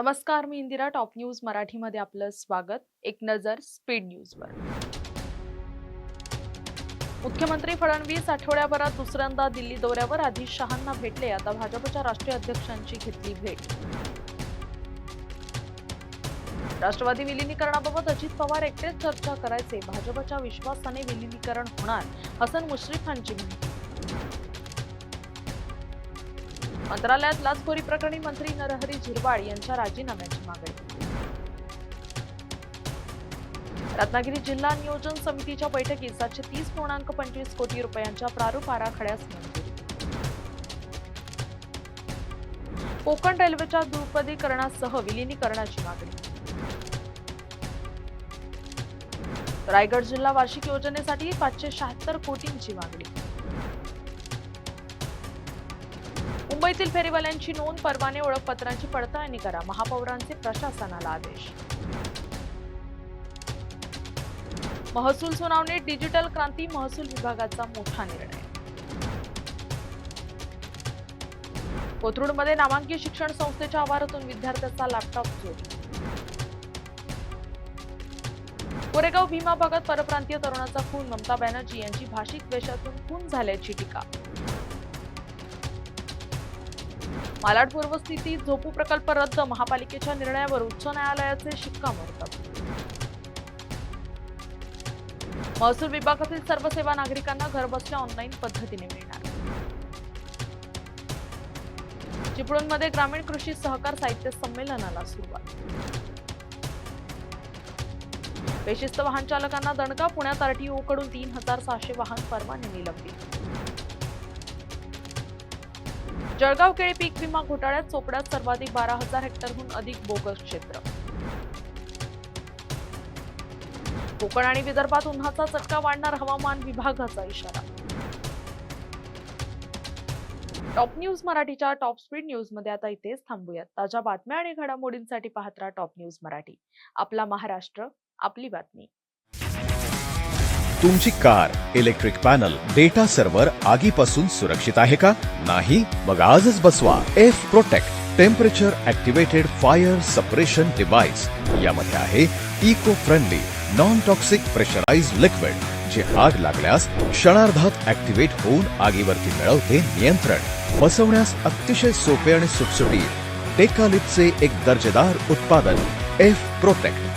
नमस्कार, मी Indira. Top news मराठीमध्ये आपलं स्वागत. एक नजर स्पीड न्यूजवर. मुख्यमंत्री फडणवीस आठवड्याभरात दुसऱ्यांदा दिल्ली दौऱ्यावर. आधी शहांना भेटले, आता भाजपच्या राष्ट्रीय अध्यक्षांची घेतली भेट. राष्ट्रवादी विलीनीकरणाबाबत अजित पवार एकटेच चर्चा करायचे, भाजपच्या विश्वासाने विलीनीकरण होणार, हसन मुश्रीफांची माहिती. मंत्रालयात लाचखोरी प्रकरणी मंत्री नरहरी झिरवाळ यांच्या राजीनाम्याची मागणी. रत्नागिरी जिल्हा नियोजन समितीच्या बैठकीत 730.25 कोटी रुपयांच्या प्रारूप आराखड्यास मंजुरी. कोकण रेल्वेच्या दुरुपदीकरणासह विलीनीकरणाची मागणी. रायगड जिल्हा वार्षिक योजनेसाठी 576 कोटींची मागणी. मुंबईतील फेरीवाल्यांची नोंद, परवाने, ओळखपत्रांची पडताळणी करा, महापौरांचे प्रशासनाला आदेश. महसूल सुनावणीत डिजिटल क्रांती, महसूल विभागाचा मोठा निर्णय. कोथरूडमध्ये नामांकित शिक्षण संस्थेच्या आवारातून विद्यार्थ्याचा लॅपटॉप चोरी. कोरेगाव भीमा भागात परप्रांतीय तरुणाचा खून, ममता बॅनर्जी यांची भाषिक द्वेषातून खून झाल्याची टीका. मालाड पूर्वस्थिती झोपू प्रकल्प रद्द, महापालिकेच्या निर्णयावर उच्च न्यायालयाचे शिक्कामोर्तब. महसूल विभागातील सर्व सेवा नागरिकांना घरबसल्या ऑनलाईन पद्धतीने मिळणार. चिपळूणमध्ये ग्रामीण कृषी सहकार साहित्य संमेलनाला सुरुवात. बेशिस्त वाहन चालकांना दणका, पुण्यात आरटीओकडून 3600 वाहन परवाने निलंबित. जळगाव केळी पीक विमा घोटाळ्यात चोपड्यात सर्वाधिक 12,000 हेक्टरहून अधिक बोगस क्षेत्र. कोकण आणि विदर्भात उन्हाचा चटका वाढणार, हवामान विभागाचा इशारा. टॉप न्यूज मराठीच्या टॉप स्पीड न्यूज मध्ये आता इथेच थांबूयात. ताज्या बातम्या आणि घडामोडींसाठी पाहत राहा टॉप न्यूज मराठी. आपला महाराष्ट्र, आपली बातमी. तुमची car, electric panel, data server आगीपासून सुरक्षित आहे का? नाही? मग आजच बसवा F protect temperature activated fire suppression device. यामध्ये आहे eco friendly non toxic pressurised liquid, जे आग लागल्यास क्षणार्धात ऍक्टिव्हेट होऊन आगीवरती मिळवते नियंत्रण. बसवण्यास अतिशय सोपे आणि सुटसुटीत टेकालिपचे एक दर्जेदार उत्पादन एफ प्रोटेक्ट.